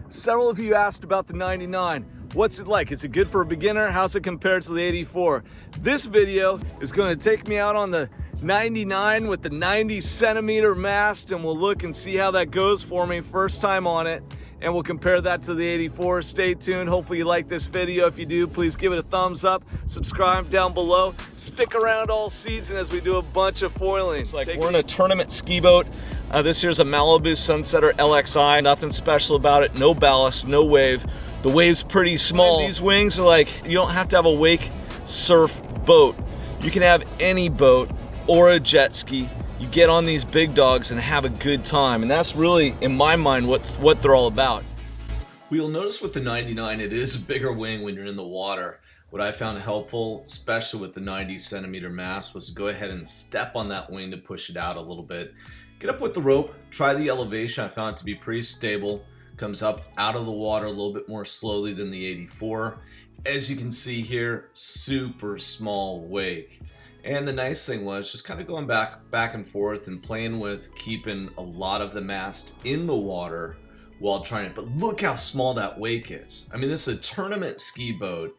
Several of you asked about the 99. What's it like? Is it good for a beginner? How's it compared to the 84? This video is going to take me out on the 99 with the 90 centimeter mast, and we'll look and see how that goes for me first time on it, and we'll compare that to the 84. Stay tuned. Hopefully you like this video. If you do, please give it a thumbs up, subscribe down below, stick around all season as we do a bunch of foiling. It's like we're in a tournament ski boat. This here's a Malibu Sunset LXI, nothing special about it, no ballast, no wave. The wave's pretty small. These wings are like, you don't have to have a wake surf boat. You can have any boat or a jet ski. You get on these big dogs and have a good time. And that's really, in my mind, what they're all about. Well, you'll notice with the 99, it is a bigger wing when you're in the water. What I found helpful, especially with the 90 centimeter mast, was to go ahead and step on that wing to push it out a little bit. Get up with the rope, try the elevation. I found it to be pretty stable. Comes up out of the water a little bit more slowly than the 84. As you can see here, super small wake. And the nice thing was just kind of going back and forth and playing with keeping a lot of the mast in the water while trying it. But look how small that wake is. I mean, this is a tournament ski boat,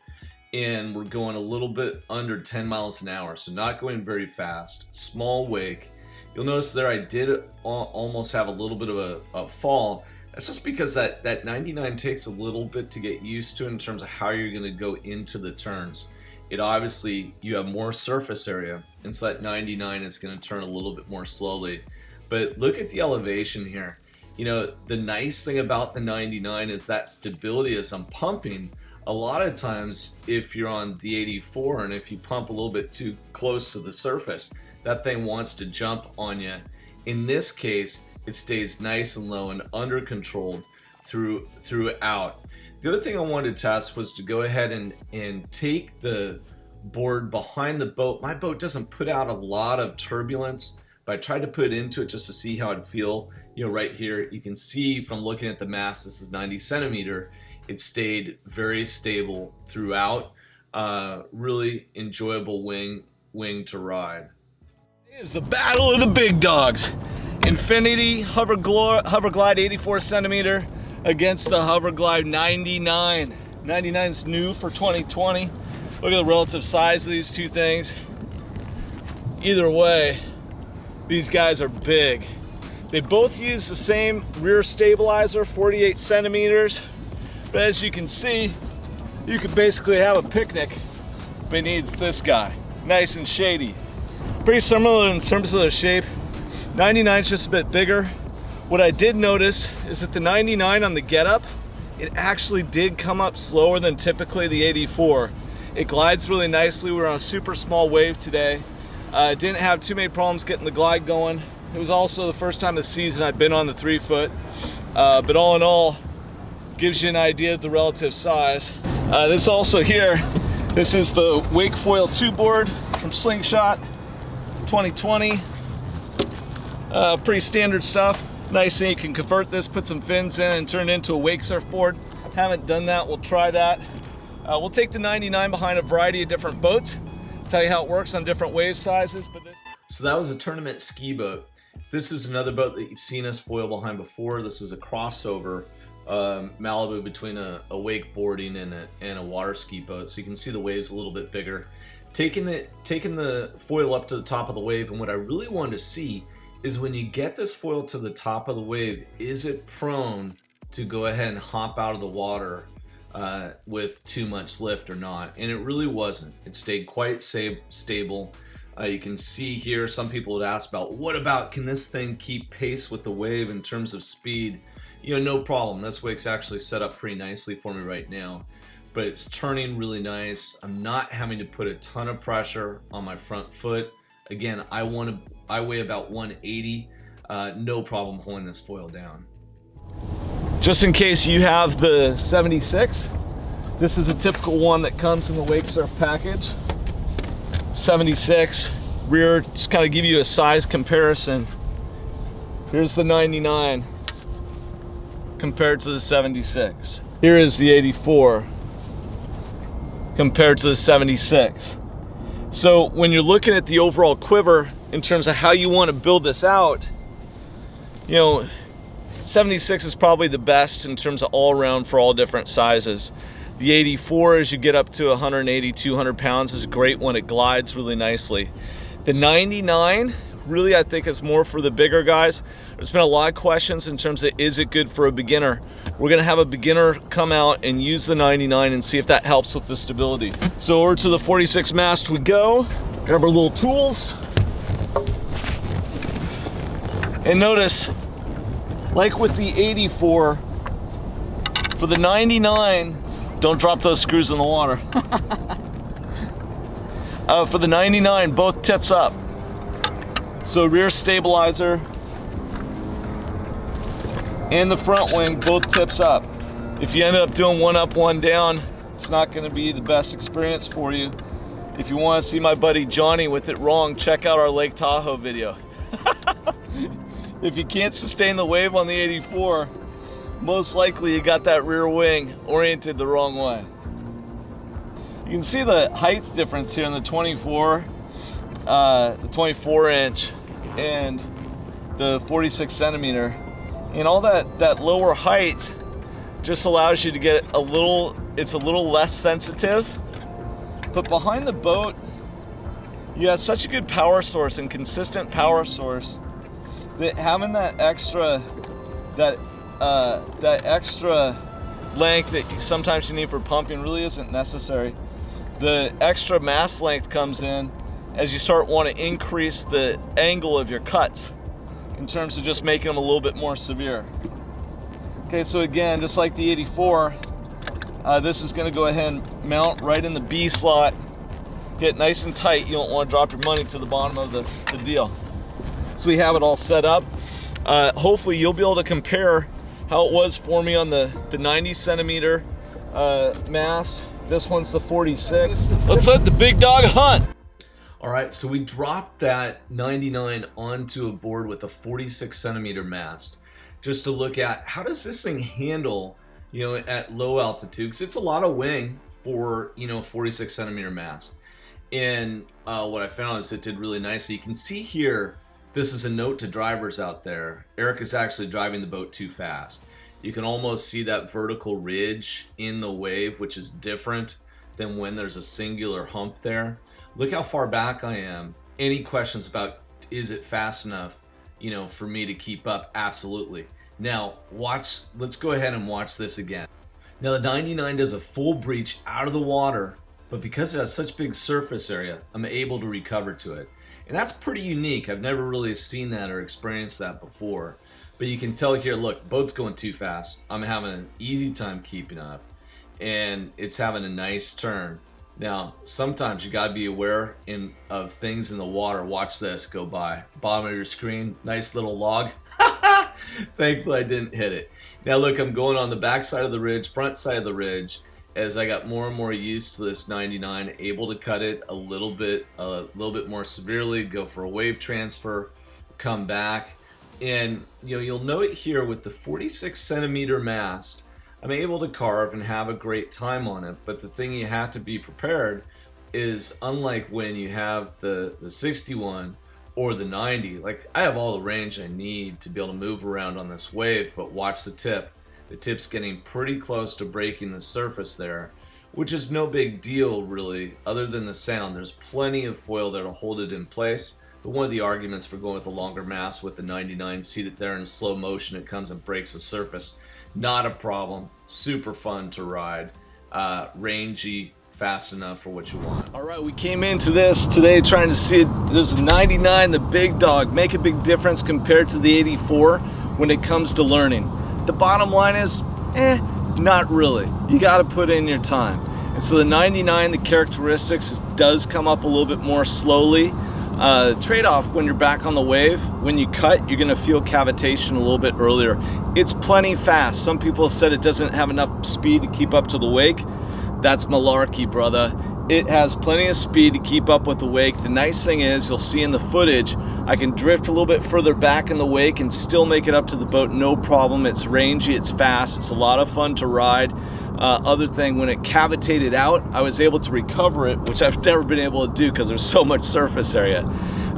and we're going a little bit under 10 miles an hour, so not going very fast. Small wake. You'll notice there I did almost have a little bit of a fall. That's just because that 99 takes a little bit to get used to in terms of how you're going to go into the turns. It obviously, you have more surface area, and so that 99 is going to turn a little bit more slowly. But look at the elevation here. You know, the nice thing about the 99 is that stability as I'm pumping. A lot of times, if you're on the 84 and if you pump a little bit too close to the surface, that thing wants to jump on you. In this case, it stays nice and low and under controlled throughout. The other thing I wanted to test was to go ahead and take the board behind the boat. My boat doesn't put out a lot of turbulence, but I tried to put it into it just to see how it'd feel. You know, right here, you can see from looking at the mast, this is 90 centimeter. It stayed very stable throughout. Really enjoyable wing to ride. It's the battle of the big dogs. Infinity Hoverglide 84 centimeter against the Hoverglide 99. 99's new for 2020. Look at the relative size of these two things. Either way, these guys are big. They both use the same rear stabilizer, 48 centimeters. But as you can see, you could basically have a picnic beneath this guy. Nice and shady. Pretty similar in terms of the shape. 99 is just a bit bigger. What I did notice is that the 99 on the getup, it actually did come up slower than typically the 84. It glides really nicely. We're on a super small wave today. Didn't have too many problems getting the glide going. It was also the first time this season I've been on the 3 foot. But all in all, gives you an idea of the relative size. This also here, this is the Wakefoil 2 board from Slingshot 2020. Pretty standard stuff. Nice thing, you can convert this, put some fins in, and turn it into a wake surf board. Haven't done that, we'll try that. We'll take the 99 behind a variety of different boats, tell you how it works on different wave sizes. So that was a tournament ski boat. This is another boat that you've seen us foil behind before. This is a crossover Malibu between a wakeboarding and a water ski boat. So you can see the waves a little bit bigger. Taking the foil up to the top of the wave, and what I really wanted to see is when you get this foil to the top of the wave, is it prone to go ahead and hop out of the water with too much lift or not? And it really wasn't. It stayed quite stable. You can see here, some people would ask about, what about, can this thing keep pace with the wave in terms of speed? You know, no problem. This wake's actually set up pretty nicely for me right now, but it's turning really nice. I'm not having to put a ton of pressure on my front foot. Again, I weigh about 180. No problem pulling this foil down. Just in case you have the 76, this is a typical one that comes in the wake surf package. 76 rear, just kind of give you a size comparison. Here's the 99 compared to the 76. Here is the 84 compared to the 76. So when you're looking at the overall quiver in terms of how you want to build this out, you know, 76 is probably the best in terms of all around for all different sizes. The 84, as you get up to 180, 200 pounds, is a great one. It glides really nicely. The 99, really I think is more for the bigger guys. There's been a lot of questions in terms of, is it good for a beginner? We're gonna have a beginner come out and use the 99 and see if that helps with the stability. So over to the 46 mast we go. Grab our little tools. And notice, like with the 84, for the 99, don't drop those screws in the water. For the 99, both tips up. So rear stabilizer and the front wing, both tips up. If you end up doing one up, one down, it's not gonna be the best experience for you. If you wanna see my buddy Johnny with it wrong, check out our Lake Tahoe video. If you can't sustain the wave on the 84, most likely you got that rear wing oriented the wrong way. You can see the height difference here in the 24 inch and the 46 centimeter. And all that lower height just allows you to get it's a little less sensitive. But behind the boat, you have such a good power source and consistent power source that having that extra length that sometimes you need for pumping really isn't necessary. The extra mast length comes in as you start wanting to increase the angle of your cuts in terms of just making them a little bit more severe. Okay, so again, just like the 84, this is gonna go ahead and mount right in the B slot. Get nice and tight. You don't want to drop your money to the bottom of the deal. So we have it all set up. Hopefully you'll be able to compare how it was for me on the 90 centimeter mast. This one's the 46. Let's let the big dog hunt. All right, so we dropped that 99 onto a board with a 46 centimeter mast just to look at how does this thing handle, at low altitude, because it's a lot of wing for, 46 centimeter mast. And what I found is it did really nicely. You can see here, this is a note to drivers out there. Eric is actually driving the boat too fast. You can almost see that vertical ridge in the wave, which is different than when there's a singular hump there. Look how far back I am. Any questions about, is it fast enough, for me to keep up? Absolutely. Now let's go ahead and watch this again. Now the 99 does a full breach out of the water, but because it has such big surface area, I'm able to recover to it. And that's pretty unique. I've never really seen that or experienced that before. But you can tell here, look, boat's going too fast. I'm having an easy time keeping up. And it's having a nice turn. Now, sometimes you gotta be aware of things in the water. Watch this go by. Bottom of your screen, nice little log. Thankfully I didn't hit it. Now look, I'm going on the back side of the ridge, front side of the ridge. As I got more and more used to this 99, able to cut it a little bit more severely, go for a wave transfer, come back. And you'll note here with the 46 centimeter mast, I'm able to carve and have a great time on it. But the thing you have to be prepared is, unlike when you have the 61 or the 90, like I have all the range I need to be able to move around on this wave, but watch the tip. The tip's getting pretty close to breaking the surface there, which is no big deal really, other than the sound. There's plenty of foil there to hold it in place. But one of the arguments for going with a longer mast with the 99, see that there in slow motion it comes and breaks the surface. Not a problem, super fun to ride, rangy, fast enough for what you want. All right, we came into this today trying to see this 99, the big dog, make a big difference compared to the 84 when it comes to learning. The bottom line is, not really. You got to put in your time. And so the 99, the characteristics does come up a little bit more slowly. Trade-off when you're back on the wave, when you cut, you're going to feel cavitation a little bit earlier. It's plenty fast. Some people said it doesn't have enough speed to keep up to the wake. That's malarkey, brother. It has plenty of speed to keep up with the wake. The nice thing is, you'll see in the footage, I can drift a little bit further back in the wake and still make it up to the boat, no problem. It's rangy, it's fast, it's a lot of fun to ride. Other thing, when it cavitated out, I was able to recover it, which I've never been able to do because there's so much surface area.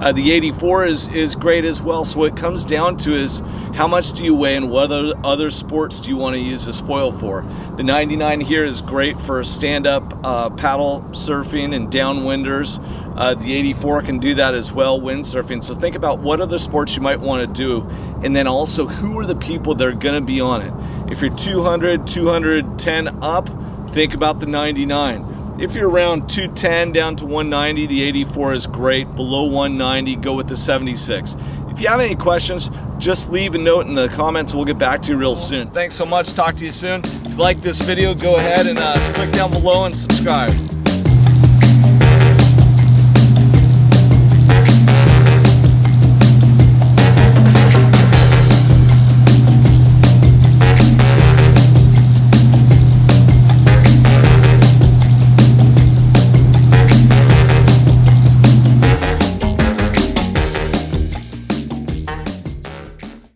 The 84 is great as well. So what it comes down to is how much do you weigh and what other sports do you want to use this foil for. The 99 here is great for stand-up paddle surfing and downwinders. The 84 can do that as well, windsurfing. So think about what other sports you might want to do, and then also who are the people that are going to be on it. If you're 200, 210 up, think about the 99. If you're around 210 down to 190, the 84 is great. Below 190, go with the 76. If you have any questions, just leave a note in the comments. We'll get back to you real soon. Thanks so much. Talk to you soon. If you like this video, go ahead and click down below and subscribe.